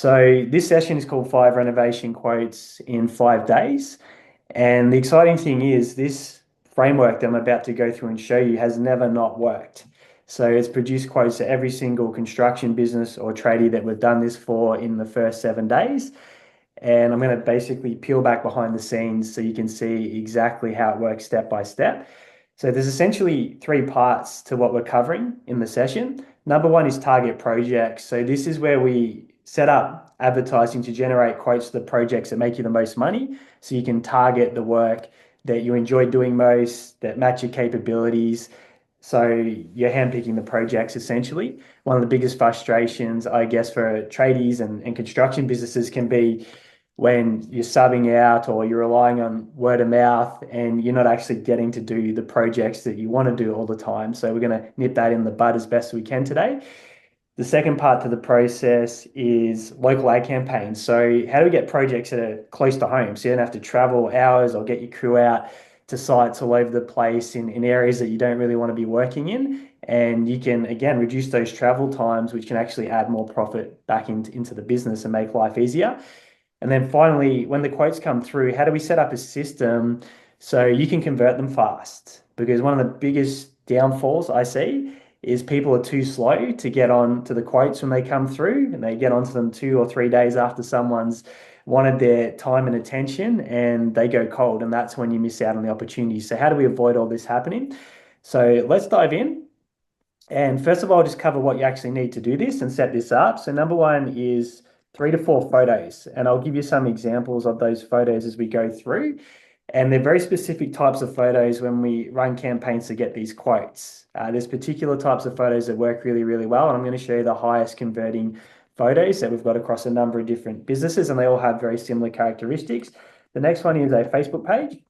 So this session is called 5 renovation quotes in 5 days. And the exciting thing is this framework that I'm about to go through and show you has never not worked. So it's produced quotes to every single construction business or tradie that we've done this for in the first 7 days. And I'm going to basically peel back behind the scenes so you can see exactly how it works step by step. So there's essentially three parts to what we're covering in the session. Number one is target projects. So this is where we set up advertising to generate quotes to the projects that make you the most money. So you can target the work that you enjoy doing most, that match your capabilities. So you're handpicking the projects essentially. One of the biggest frustrations, I guess, for tradies and construction businesses can be when you're subbing out or you're relying on word of mouth and you're not actually getting to do the projects that you want to do all the time. So we're going to nip that in the bud as best we can today. The second part to the process is local ad campaigns. So how do we get projects that are close to home? So you don't have to travel hours or get your crew out to sites all over the place in areas that you don't really want to be working in. And you can, again, reduce those travel times, which can actually add more profit back into the business and make life easier. And then finally, when the quotes come through, how do we set up a system so you can convert them fast? Because one of the biggest downfalls I see is people are too slow to get on to the quotes when they come through, and they get onto them 2 or 3 days after someone's wanted their time and attention, and they go cold, and that's when you miss out on the opportunity. So how do we avoid all this happening? So let's dive in. And first of all, I'll just cover what you actually need to do this and set this up. So number one is 3 to 4 photos, and I'll give you some examples of those photos as we go through. And they're very specific types of photos when we run campaigns to get these quotes. There's particular types of photos that work really, really well, and I'm going to show you the highest converting photos that we've got across a number of different businesses, and they all have very similar characteristics. The next one is a Facebook page.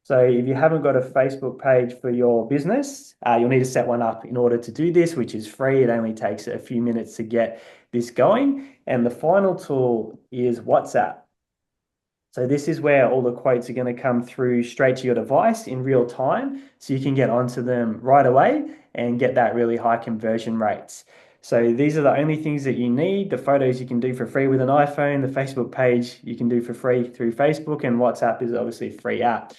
So if you haven't got a Facebook page for your business, you'll need to set one up in order to do this, which is free. It only takes a few minutes to get this going. And the final tool is WhatsApp. So this is where all the quotes are going to come through straight to your device in real time. So you can get onto them right away and get that really high conversion rates. So these are the only things that you need. The photos you can do for free with an iPhone, the Facebook page you can do for free through Facebook, and WhatsApp is obviously a free app.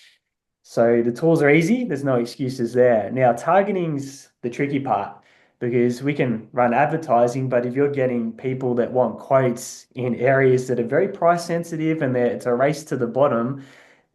So the tools are easy. There's no excuses there. Now, targeting's the tricky part because we can run advertising, but if you're getting people that want quotes in areas that are very price sensitive and it's a race to the bottom,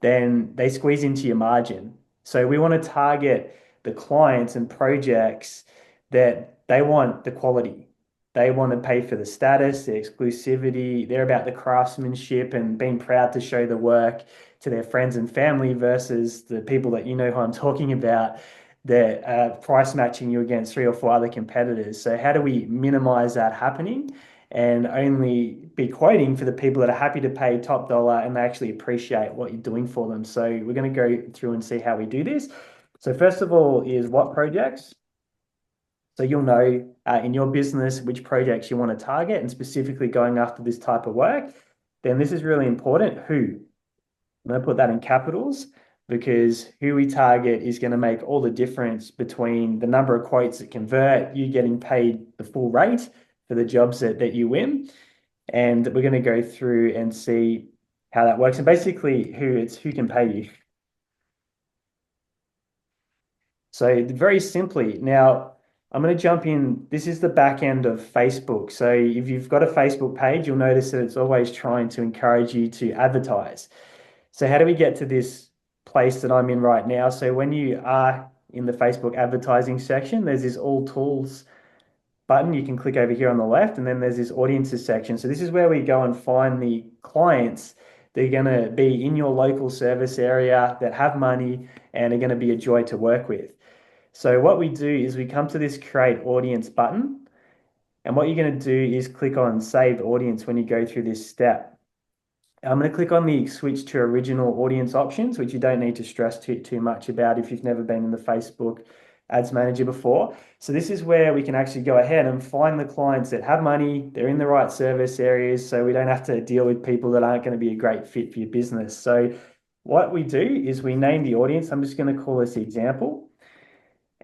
then they squeeze into your margin. So we want to target the clients and projects that they want the quality. They want to pay for the status, the exclusivity. They're about the craftsmanship and being proud to show the work to their friends and family versus the people that you know who I'm talking about that are price matching you against 3 or 4 other competitors. So how do we minimize that happening and only be quoting for the people that are happy to pay top dollar and they actually appreciate what you're doing for them? So we're going to go through and see how we do this. So first of all is what projects. So you'll know in your business which projects you want to target and specifically going after this type of work. Then this is really important. Who? I'm going to put that in capitals because who we target is going to make all the difference between the number of quotes that convert, you getting paid the full rate for the jobs that you win. And we're going to go through and see how that works. And basically who can pay you. So very simply, now I'm going to jump in. This is the back end of Facebook. So if you've got a Facebook page, you'll notice that it's always trying to encourage you to advertise. So how do we get to this place that I'm in right now? So when you are in the Facebook advertising section, there's this all tools button. You can click over here on the left, and then there's this audiences section. So this is where we go and find the clients that are going to be in your local service area that have money and are going to be a joy to work with. So what we do is we come to this create audience button, and what you're going to do is click on save audience when you go through this step. I'm going to click on the switch to original audience options, which you don't need to stress too much about if you've never been in the Facebook Ads Manager before. So this is where we can actually go ahead and find the clients that have money, they're in the right service areas, so we don't have to deal with people that aren't going to be a great fit for your business. So what we do is we name the audience. I'm just going to call this example.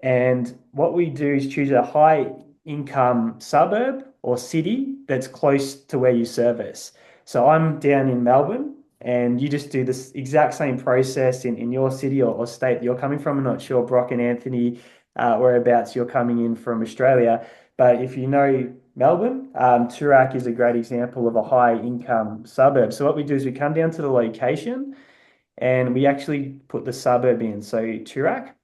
And what we do is choose a high income suburb or city that's close to where you service. So I'm down in Melbourne, and you just do this exact same process in your city or state that you're coming from. I'm not sure, Brock and Anthony, whereabouts you're coming in from Australia. But if you know Melbourne, Toorak is a great example of a high income suburb. So what we do is we come down to the location and we actually put the suburb in. So Toorak.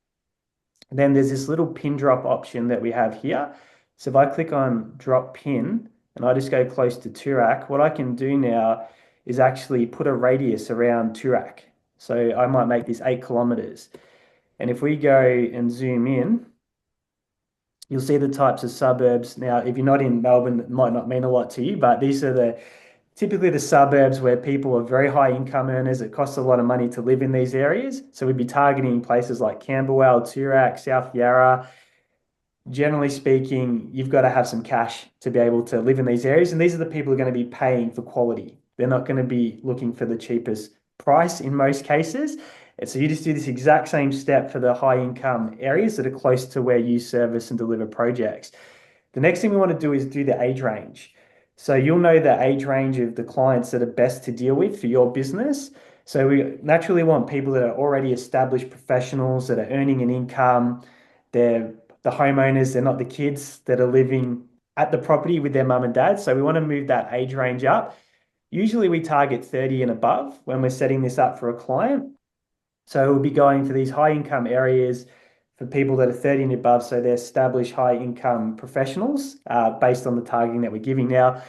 Then there's this little pin drop option that we have here. So if I click on drop pin and I just go close to Toorak, what I can do now is actually put a radius around Toorak. So I might make this 8 kilometers. And if we go and zoom in, you'll see the types of suburbs. Now, if you're not in Melbourne, it might not mean a lot to you, but these are typically the suburbs where people are very high income earners. It costs a lot of money to live in these areas. So we'd be targeting places like Camberwell, Toorak, South Yarra. Generally speaking, you've got to have some cash to be able to live in these areas. And these are the people who are going to be paying for quality. They're not going to be looking for the cheapest price in most cases. And so you just do this exact same step for the high income areas that are close to where you service and deliver projects. The next thing we want to do is do the age range. So you'll know the age range of the clients that are best to deal with for your business. So we naturally want people that are already established professionals that are earning an income. They're the homeowners, they're not the kids that are living at the property with their mum and dad. So we want to move that age range up. Usually we target 30 and above when we're setting this up for a client. So we'll be going for these high income areas for people that are 30 and above. So they're established high income professionals based on the targeting that we're giving. Now,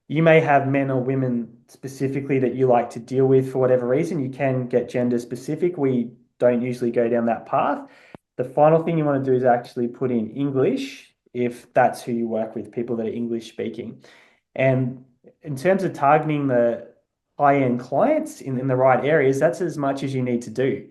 you may have men or women specifically that you like to deal with for whatever reason. You can get gender specific. We don't usually go down that path. The final thing you want to do is actually put in English if that's who you work with, people that are English speaking. And in terms of targeting the high-end clients in the right areas, that's as much as you need to do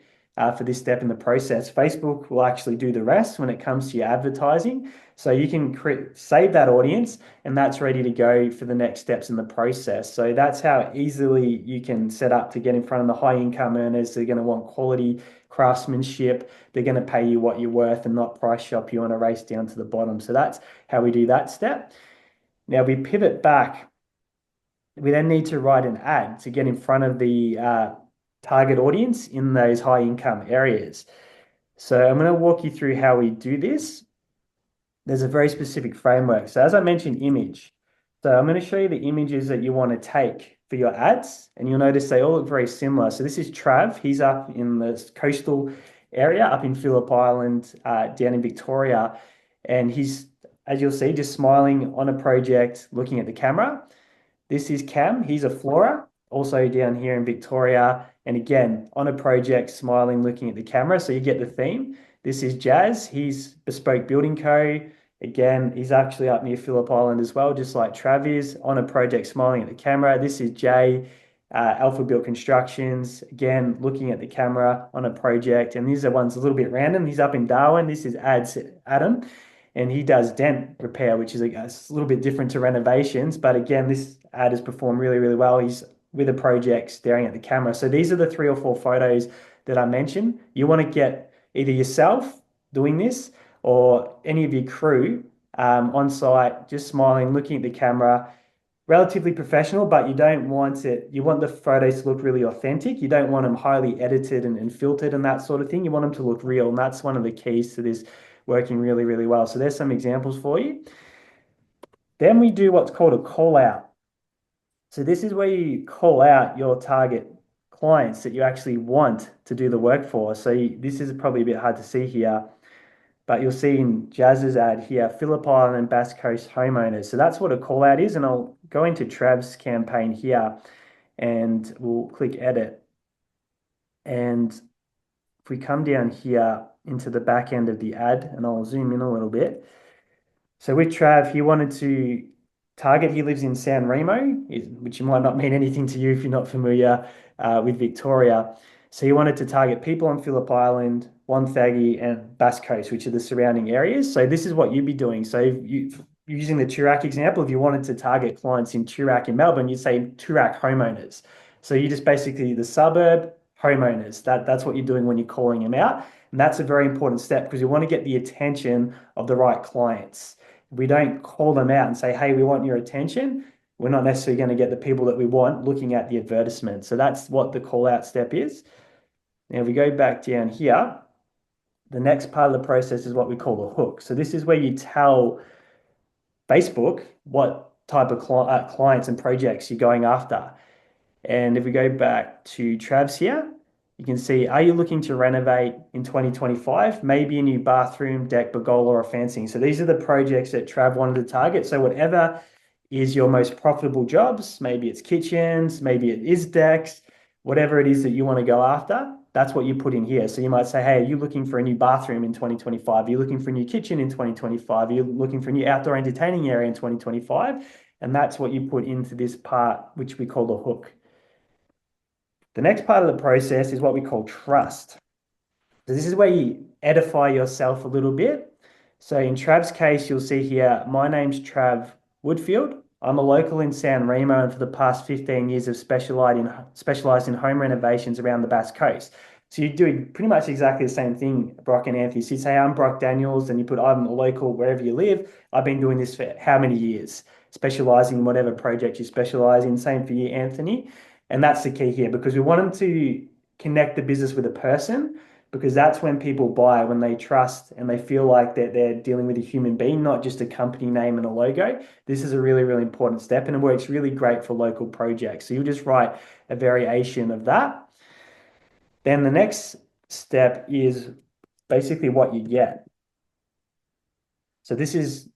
for this step in the process. Facebook will actually do the rest when it comes to your advertising. So you can save that audience and that's ready to go for the next steps in the process. So that's how easily you can set up to get in front of the high income earners. They're going to want quality craftsmanship. They're going to pay you what you're worth and not price shop you on a race down to the bottom. So that's how we do that step. Now we pivot back. We then need to write an ad to get in front of the target audience in those high income areas. So I'm going to walk you through how we do this. There's a very specific framework. So as I mentioned, image. So I'm going to show you the images that you want to take for your ads, and you'll notice they all look very similar. So this is Trav. He's up in the coastal area, up in Phillip Island, down in Victoria. And he's, as you'll see, just smiling on a project, looking at the camera. This is Cam. He's a floorer, also down here in Victoria. And again, on a project, smiling, looking at the camera. So you get the theme. This is Jazz. He's Bespoke Building Co. Again, he's actually up near Phillip Island as well, just like Trav is, on a project, smiling at the camera. This is Jay, Alpha Built Constructions. Again, looking at the camera on a project. And these are ones a little bit random. He's up in Darwin. This is Adam. And he does dent repair, which is a little bit different to renovations. But again, this ad has performed really, really well. He's with a project staring at the camera. So these are the 3 or 4 photos that I mentioned. You want to get either yourself doing this or any of your crew on site, just smiling, looking at the camera, relatively professional, but you don't want it. You want the photos to look really authentic. You don't want them highly edited and filtered and that sort of thing. You want them to look real. And that's one of the keys to this working really, really well. So there's some examples for you. Then we do what's called a call out. So this is where you call out your target clients that you actually want to do the work for. So this is probably a bit hard to see here, but you'll see in Jazz's ad here, Phillip Island and Bass Coast homeowners. So that's what a call out is. And I'll go into Trav's campaign here and we'll click edit. And if we come down here into the back end of the ad, and I'll zoom in a little bit. So with Trav, he wanted to target, he lives in San Remo, which might not mean anything to you if you're not familiar with Victoria. So he wanted to target people on Phillip Island, Wonthaggi and Bass Coast, which are the surrounding areas. So this is what you'd be doing. So using the Toorak example, if you wanted to target clients in Toorak in Melbourne, you'd say Toorak homeowners. So you just basically the suburb homeowners. That's what you're doing when you're calling them out. And that's a very important step because you want to get the attention of the right clients. we don't call them out and say, hey, we want your attention, we're not necessarily going to get the people that we want looking at the advertisement. So that's what the call out step is. Now, if we go back down here, the next part of the process is what we call the hook. So this is where you tell Facebook what type of clients and projects you're going after. And if we go back to Trav's here, you can see, are you looking to renovate in 2025? Maybe a new bathroom, deck, pergola, or fencing. So these are the projects that Trav wanted to target. So whatever is your most profitable jobs, maybe it's kitchens, maybe it is decks, whatever it is that you want to go after, that's what you put in here. So you might say, hey, are you looking for a new bathroom in 2025? Are you looking for a new kitchen in 2025? Are you looking for a new outdoor entertaining area in 2025? And that's what you put into this part, which we call the hook. The next part of the process is what we call trust. So this is where you edify yourself a little bit. So in Trav's case, you'll see here, my name's Trav Woodfield. I'm a local in San Remo, and for the past 15 years have specialized in home renovations around the Bass Coast. So you're doing pretty much exactly the same thing, Brock and Anthony. So you say, I'm Brock Daniels, and you put, I'm a local wherever you live. I've been doing this for how many years? Specializing in whatever project you specialize in. Same for you, Anthony. And that's the key here, because we want them to connect the business with a person, because that's when people buy, when they trust and they feel like that they're dealing with a human being, not just a company name and a logo. This is a really, really important step, and it works really great for local projects. So you'll just write a variation of that. Then the next step is basically what you get. So this is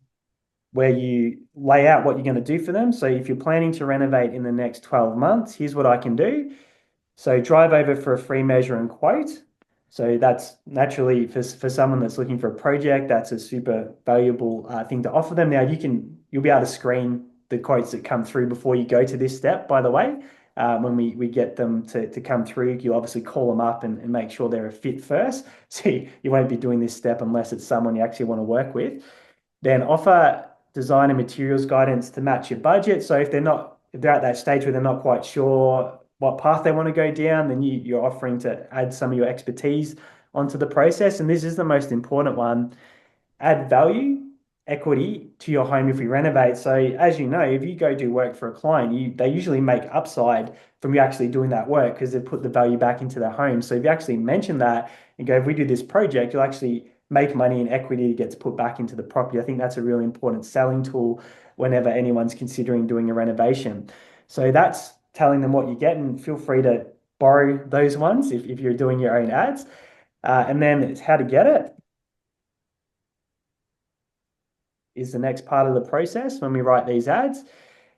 where you lay out what you're going to do for them. So if you're planning to renovate in the next 12 months, here's what I can do. So drive over for a free measure and quote. So that's naturally for someone that's looking for a project, that's a super valuable thing to offer them. Now you'll be able to screen the quotes that come through before you go to this step, by the way. When we get them to come through, you obviously call them up and make sure they're a fit first. So you won't be doing this step unless it's someone you actually want to work with. Then offer design and materials guidance to match your budget. So if they're at that stage where they're not quite sure what path they want to go down, then you're offering to add some of your expertise onto the process. And this is the most important one. Add value, equity to your home if we renovate. So as you know, if you go do work for a client, they usually make upside from you actually doing that work because they put the value back into their home. So if you actually mention that and go, if we do this project, you'll actually make money and equity gets put back into the property. I think that's a really important selling tool whenever anyone's considering doing a renovation. So that's telling them what you get, and feel free to borrow those ones if you're doing your own ads. And then it's how to get it is the next part of the process when we write these ads.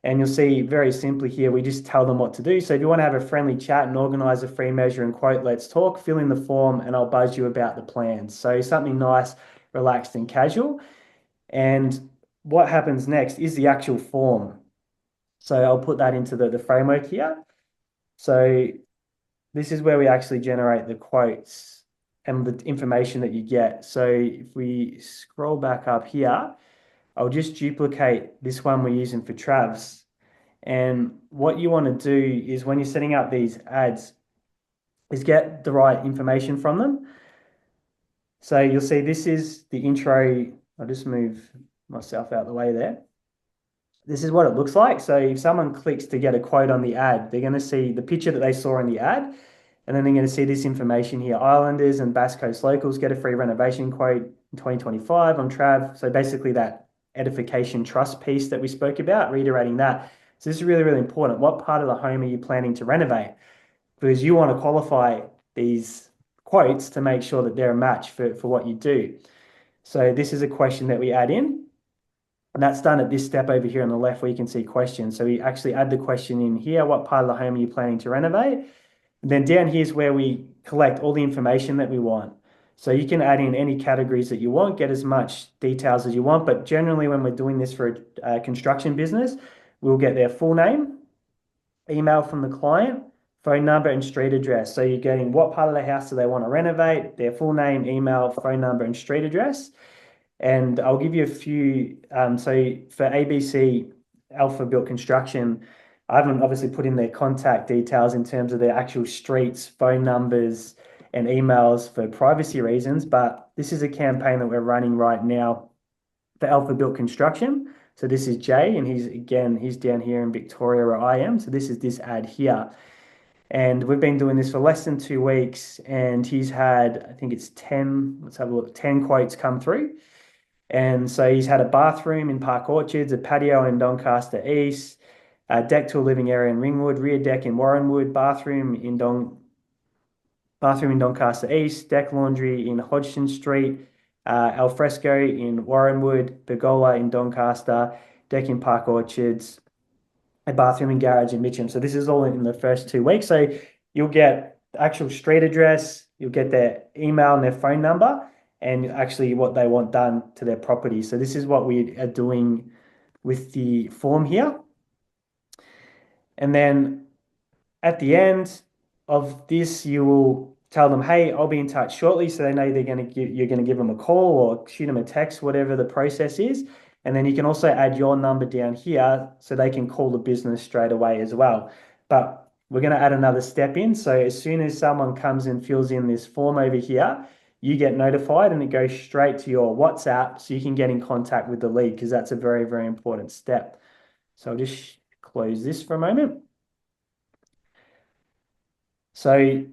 And you'll see very simply here, we just tell them what to do. So if you want to have a friendly chat and organize a free measure and quote, let's talk, fill in the form and I'll buzz you about the plans. So something nice, relaxed and casual. And what happens next is the actual form. So I'll put that into the framework here. So this is where we actually generate the quotes and the information that you get. So if we scroll back up here, I'll just duplicate this one we're using for Trav's. And what you want to do is when you're setting up these ads is get the right information from them. So you'll see this is the intro. I'll just move myself out of the way there. This is what it looks like. So if someone clicks to get a quote on the ad, they're going to see the picture that they saw in the ad, and then they're going to see this information here. Islanders and Bass Coast locals get a free renovation quote in 2025 on Trav. So basically that edification trust piece that we spoke about, reiterating that. So this is really, really important. What part of the home are you planning to renovate? Because you want to qualify these quotes to make sure that they're a match for what you do. So this is a question that we add in. And that's done at this step over here on the left where you can see questions. So we actually add the question in here. What part of the home are you planning to renovate? And then down here is where we collect all the information that we want. So you can add in any categories that you want, get as much details as you want. But generally when we're doing this for a construction business, we'll get their full name, email from the client, phone number and street address. So you're getting what part of the house do they want to renovate, their full name, email, phone number and street address. And I'll give you a few. So for ABC Alpha Built Construction, I haven't obviously put in their contact details in terms of their actual streets, phone numbers, and emails for privacy reasons. But this is a campaign that we're running right now for Alpha Built Construction. So this is Jay, and he's down here in Victoria where I am. So this is this ad here. And we've been doing this for less than 2 weeks, and he's had, I think it's 10, let's have a look, 10 quotes come through. And so he's had a bathroom in Park Orchards, a patio in Doncaster East, a deck to a living area in Ringwood, rear deck in Warrenwood, bathroom in Doncaster East, deck laundry in Hodgson Street, alfresco in Warrenwood, pergola in Doncaster, deck in Park Orchards, a bathroom and garage in Mitcham. So this is all in the first 2 weeks. So you'll get the actual street address, you'll get their email and their phone number, and actually what they want done to their property. So this is what we are doing with the form here. And then at the end of this, you will tell them, hey, I'll be in touch shortly. So they know you're going to give them a call or shoot them a text, whatever the process is. And then you can also add your number down here so they can call the business straight away as well. But we're going to add another step in. So as soon as someone comes and fills in this form over here, you get notified and it goes straight to your WhatsApp so you can get in contact with the lead, because that's a very, very important step. So I'll just close this for a moment. So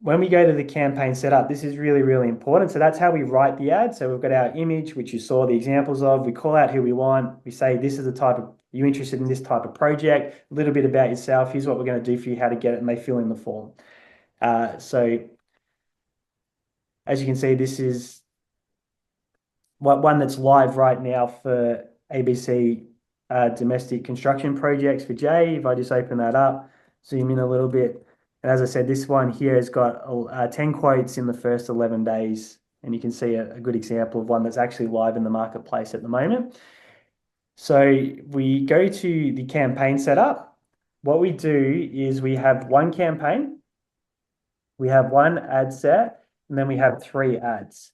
when we go to the campaign setup, this is really, really important. So that's how we write the ad. So we've got our image, which you saw the examples of. We call out who we want. We say, this is the type of, you're interested in this type of project, a little bit about yourself. Here's what we're going to do for you, how to get it, and they fill in the form. So as you can see, this is one that's live right now for ABC domestic construction projects for Jay. If I just open that up, zoom in a little bit. And as I said, this one here has got 10 quotes in the first 11 days. And you can see a good example of one that's actually live in the marketplace at the moment. So we go to the campaign setup. What we do is we have one campaign, we have one ad set, and then we have 3 ads.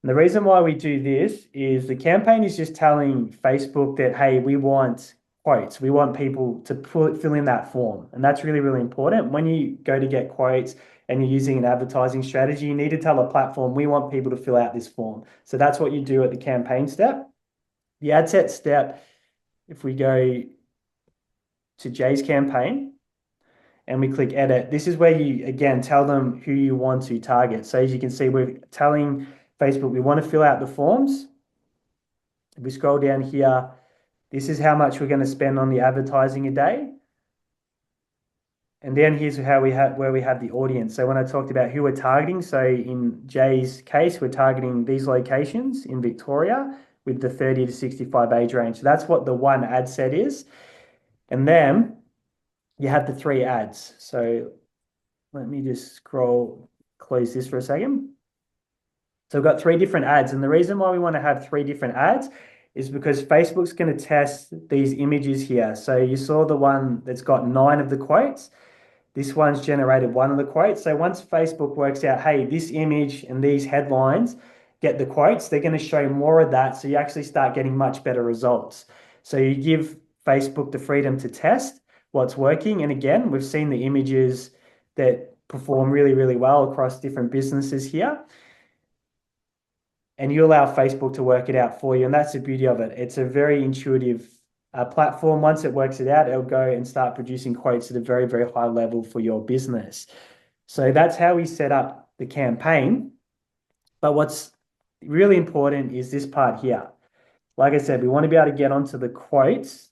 And the reason why we do this is the campaign is just telling Facebook that, hey, we want quotes. We want people to fill in that form. And that's really, really important. When you go to get quotes and you're using an advertising strategy, you need to tell a platform, we want people to fill out this form. So that's what you do at the campaign step. The ad set step, if we go to Jay's campaign and we click edit, this is where you, again, tell them who you want to target. So as you can see, we're telling Facebook we want to fill out the forms. If we scroll down here, this is how much we're going to spend on the advertising a day. And then here's how where we have the audience. So when I talked about who we're targeting, so in Jay's case, we're targeting these locations in Victoria with the 30 to 65 age range. So that's what the one ad set is. And then you have the 3 ads. So let me just close this for a second. So we've got 3 different ads. And the reason why we want to have 3 different ads is because Facebook's going to test these images here. So you saw the one that's got 9 of the quotes. This one's generated 1 of the quotes. So once Facebook works out, hey, this image and these headlines get the quotes, they're going to show more of that. So you actually start getting much better results. So you give Facebook the freedom to test what's working. And again, we've seen the images that perform really, really well across different businesses here. And you allow Facebook to work it out for you. And that's the beauty of it. It's a very intuitive platform. Once it works it out, it'll go and start producing quotes at a very, very high level for your business. So that's how we set up the campaign. But what's really important is this part here. Like I said, we want to be able to get onto the quotes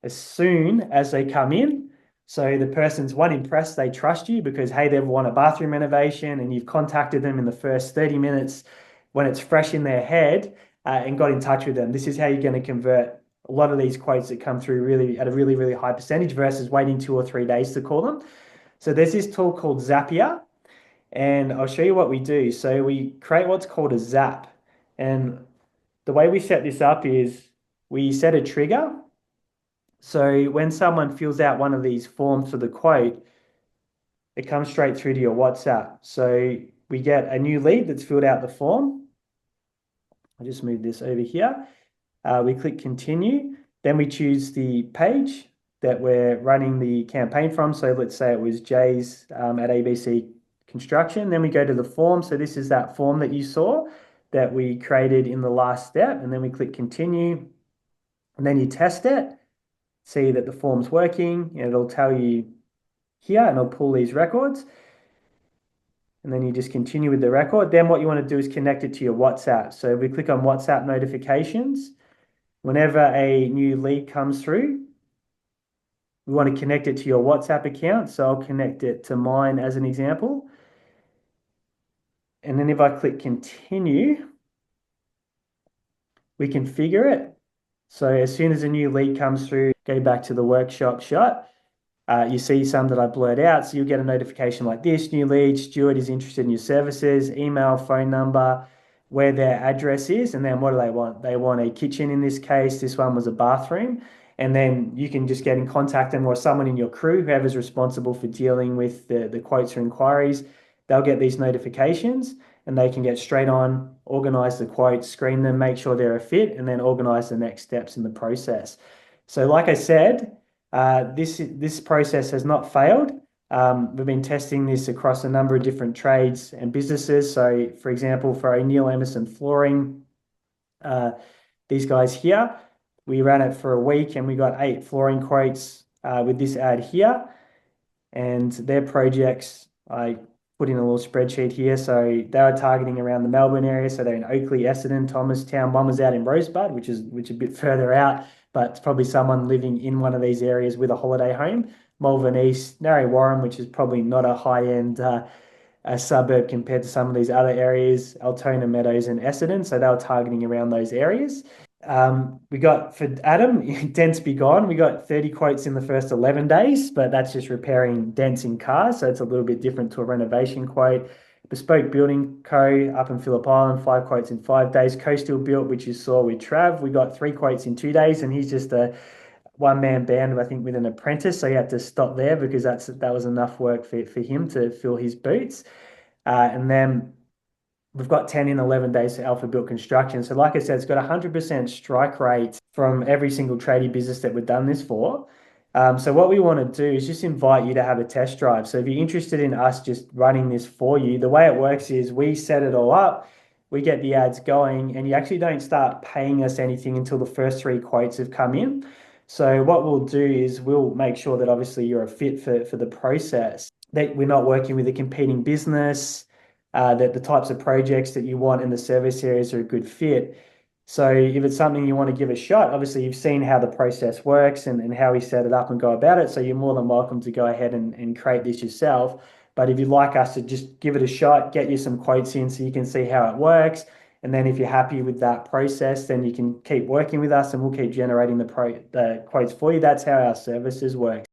as soon as they come in. So the person's impressed, they trust you because, hey, they've won a bathroom renovation and you've contacted them in the first 30 minutes when it's fresh in their head and got in touch with them. This is how you're going to convert a lot of these quotes that come through really at a really, really high percentage versus waiting 2 or 3 days to call them. So there's this tool called Zapier, and I'll show you what we do. So we create what's called a zap. And the way we set this up is we set a trigger. So when someone fills out one of these forms for the quote, it comes straight through to your WhatsApp. So we get a new lead that's filled out the form. I'll just move this over here. We click continue. Then we choose the page that we're running the campaign from. So let's say it was Jay's at ABC construction. Then we go to the form. So this is that form that you saw that we created in the last step. And then we click continue. And then you test it, see that the form's working. It'll tell you here and it'll pull these records. And then you just continue with the record. Then what you want to do is connect it to your WhatsApp. So if we click on WhatsApp notifications, whenever a new lead comes through, we want to connect it to your WhatsApp account. So I'll connect it to mine as an example. And then if I click continue, we configure it. So as soon as a new lead comes through, go back to the workshop shot. You see some that I blurred out, so you'll get a notification like this: new lead, Stuart is interested in your services, email, phone number, where their address is, and then what do they want? They want a kitchen in this case. This one was a bathroom. And then you can just get in contact them, or someone in your crew, whoever's responsible for dealing with the quotes or inquiries, they'll get these notifications and they can get straight on, organize the quotes, screen them, make sure they're a fit, and then organize the next steps in the process. So like I said, this process has not failed. We've been testing this across a number of different trades and businesses. So for example, for O'Neill Emerson Flooring, these guys here, we ran it for a week and we got 8 flooring quotes with this ad here. And their projects, I put in a little spreadsheet here. So they were targeting around the Melbourne area. So they're in Oakley, Essendon, Thomastown. One was out in Rosebud, which is a bit further out, but it's probably someone living in one of these areas with a holiday home. Malvern East, Narre Warren, which is probably not a high-end a suburb compared to some of these other areas, Altona Meadows and Essendon. So they were targeting around those areas. We got for Adam, dents be gone. We got 30 quotes in the first 11 days, but that's just repairing dents in cars. So it's a little bit different to a renovation quote. Bespoke Building Co. up in Phillip Island, 5 quotes in 5 days. Coastal Built, which you saw with Trav, we got 3 quotes in 2 days, and he's just a one-man band, I think, with an apprentice. So he had to stop there because that was enough work for him to fill his boots. And then we've got 10 in 11 days for Alpha Built Construction. So like I said, it's got 100% strike rate from every single tradie business that we've done this for. So what we want to do is just invite you to have a test drive. So if you're interested in us just running this for you, the way it works is we set it all up, we get the ads going, and you actually don't start paying us anything until the first 3 quotes have come in. So what we'll do is we'll make sure that obviously you're a fit for the process, that we're not working with a competing business, that the types of projects that you want in the service areas are a good fit. So if it's something you want to give a shot, obviously you've seen how the process works and how we set it up and go about it. So you're more than welcome to go ahead and create this yourself. But if you'd like us to just give it a shot, get you some quotes in so you can see how it works. And then if you're happy with that process, then you can keep working with us and we'll keep generating the quotes for you. That's how our services work.